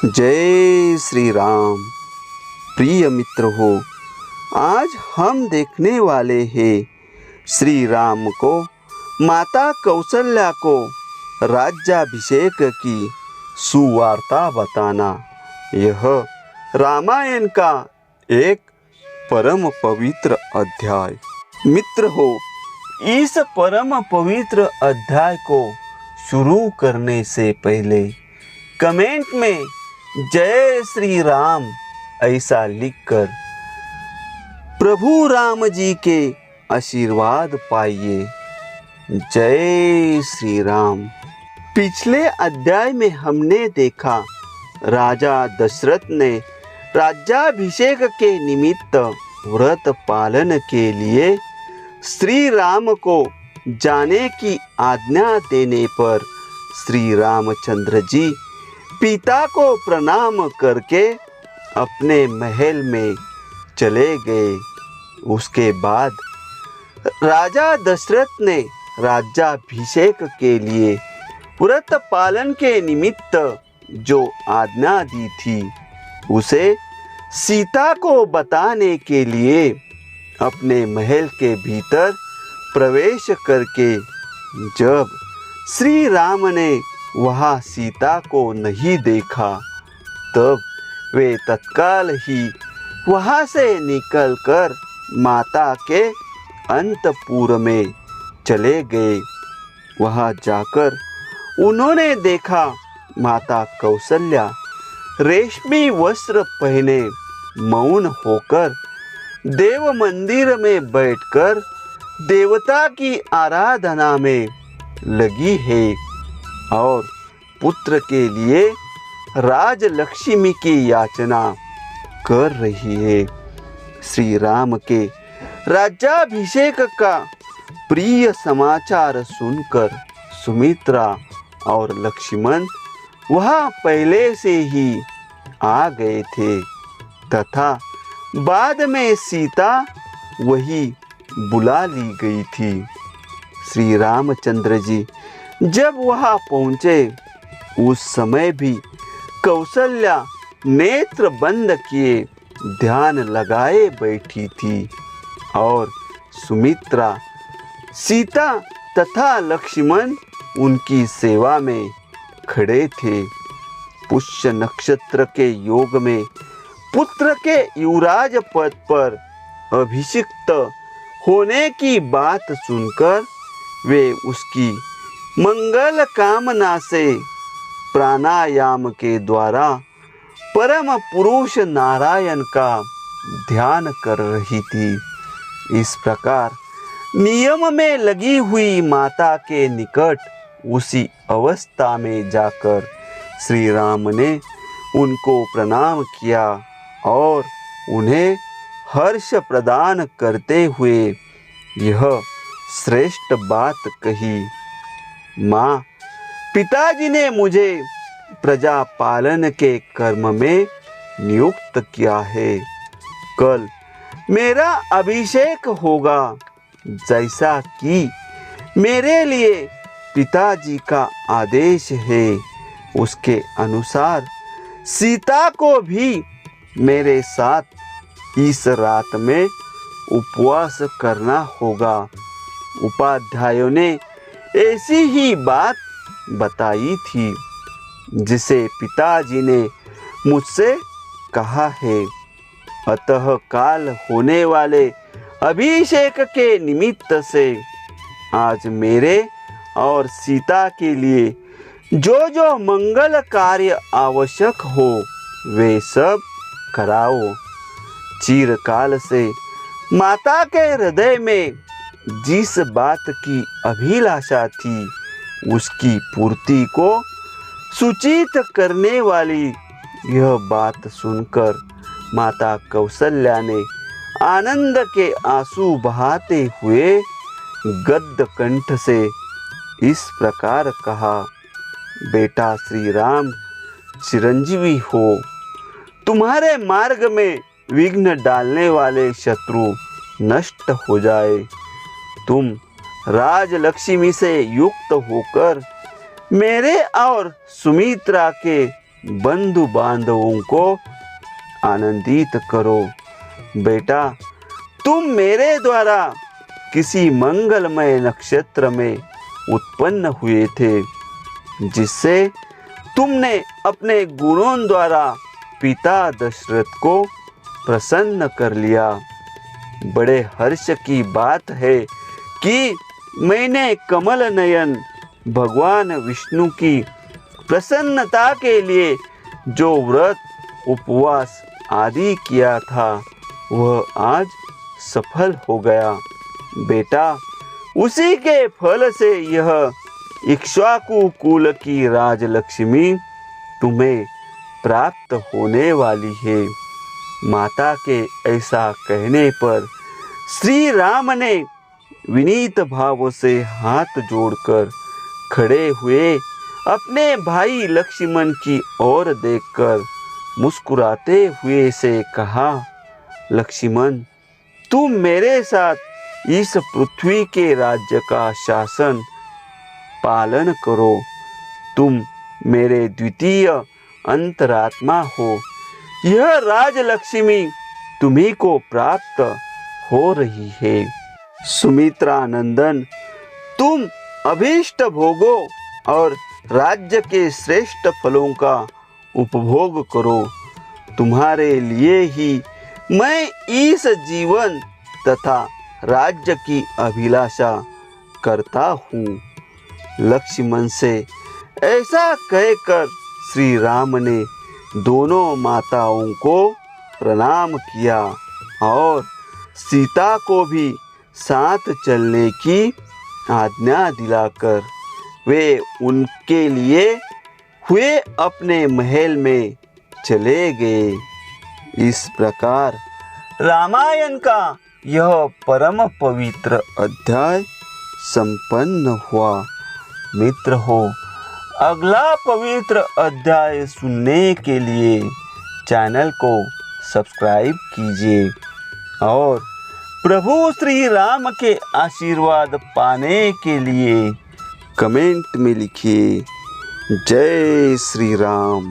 जय श्री राम। प्रिय मित्र हो, आज हम देखने वाले हैं श्री राम को माता कौशल्या को राज्याभिषेक की सुवार्ता बताना। यह रामायण का एक परम पवित्र अध्याय। मित्र हो, इस परम पवित्र अध्याय को शुरू करने से पहले कमेंट में जय श्री राम ऐसा लिखकर प्रभु राम जी के आशीर्वाद पाइए। जय श्री राम। पिछले अध्याय में हमने देखा राजा दशरथ ने राज्याभिषेक के निमित्त व्रत पालन के लिए श्री राम को जाने की आज्ञा देने पर श्री रामचंद्र जी पिता को प्रणाम करके अपने महल में चले गए। उसके बाद राजा दशरथ ने राज्याभिषेक के लिए व्रत पालन के निमित्त जो आज्ञा दी थी उसे सीता को बताने के लिए अपने महल के भीतर प्रवेश करके जब श्री राम ने वहाँ सीता को नहीं देखा तब वे तत्काल ही वहाँ से निकलकर माता के अंतपुर में चले गए। वहाँ जाकर उन्होंने देखा माता कौशल्या रेशमी वस्त्र पहने मौन होकर देव मंदिर में बैठकर देवता की आराधना में लगी है और पुत्र के लिए राजलक्ष्मी की याचना कर रही है। श्री राम के राज्याभिषेक का प्रिय समाचार सुनकर सुमित्रा और लक्ष्मण वहाँ पहले से ही आ गए थे तथा बाद में सीता वही बुला ली गई थी। श्री रामचंद्र जी जब वहाँ पहुँचे उस समय भी कौशल्या नेत्र बंद किए ध्यान लगाए बैठी थी और सुमित्रा, सीता तथा लक्ष्मण उनकी सेवा में खड़े थे। पुष्य नक्षत्र के योग में पुत्र के युवराज पद पर अभिषिक्त होने की बात सुनकर वे उसकी मंगल कामना से प्राणायाम के द्वारा परम पुरुष नारायण का ध्यान कर रही थी। इस प्रकार नियम में लगी हुई माता के निकट उसी अवस्था में जाकर श्री राम ने उनको प्रणाम किया और उन्हें हर्ष प्रदान करते हुए यह श्रेष्ठ बात कही, माँ, पिताजी ने मुझे प्रजा पालन के कर्म में नियुक्त किया है। कल मेरा अभिषेक होगा। जैसा कि मेरे लिए पिताजी का आदेश है उसके अनुसार सीता को भी मेरे साथ इस रात में उपवास करना होगा। उपाध्यायों ने ऐसी ही बात बताई थी जिसे पिताजी ने मुझसे कहा है। अतः काल होने वाले अभिषेक के निमित्त से आज मेरे और सीता के लिए जो जो मंगल कार्य आवश्यक हो वे सब कराओ। चिरकाल से माता के हृदय में जिस बात की अभिलाषा थी उसकी पूर्ति को सूचित करने वाली यह बात सुनकर माता कौशल्या ने आनंद के आंसू बहाते हुए गद्य कंठ से इस प्रकार कहा, बेटा श्री राम चिरंजीवी हो। तुम्हारे मार्ग में विघ्न डालने वाले शत्रु नष्ट हो जाए। तुम राजलक्ष्मी से युक्त होकर मेरे और सुमित्रा के बंधु बांधवों को आनंदित करो। बेटा, तुम मेरे द्वारा किसी मंगलमय नक्षत्र में उत्पन्न हुए थे, जिससे तुमने अपने गुणों द्वारा पिता दशरथ को प्रसन्न कर लिया। बड़े हर्ष की बात है कि मैंने कमल नयन भगवान विष्णु की प्रसन्नता के लिए जो व्रत, उपवास आदि किया था, वह आज सफल हो गया। बेटा, उसी के फल से यह इक्ष्वाकु कुल की राजलक्ष्मी तुम्हें प्राप्त होने वाली है। माता के ऐसा कहने पर श्री राम ने विनीत भाव से हाथ जोड़कर खड़े हुए अपने भाई लक्ष्मण की ओर देखकर मुस्कुराते हुए से कहा, लक्ष्मण, तुम मेरे साथ इस पृथ्वी के राज्य का शासन पालन करो। तुम मेरे द्वितीय अंतरात्मा हो। यह राजलक्ष्मी तुम्ही को प्राप्त हो रही है। सुमित्रा नंदन, तुम अभीष्ट भोगों और राज्य के श्रेष्ठ फलों का उपभोग करो। तुम्हारे लिए ही मैं इस जीवन तथा राज्य की अभिलाषा करता हूँ। लक्ष्मण से ऐसा कहकर श्री राम ने दोनों माताओं को प्रणाम किया और सीता को भी साथ चलने की आज्ञा दिलाकर वे उनके लिए हुए अपने महल में चले गए। इस प्रकार रामायण का यह परम पवित्र अध्याय संपन्न हुआ। मित्र हो, अगला पवित्र अध्याय सुनने के लिए चैनल को सब्सक्राइब कीजिए और प्रभु श्री राम के आशीर्वाद पाने के लिए कमेंट में लिखिए, जय श्री राम।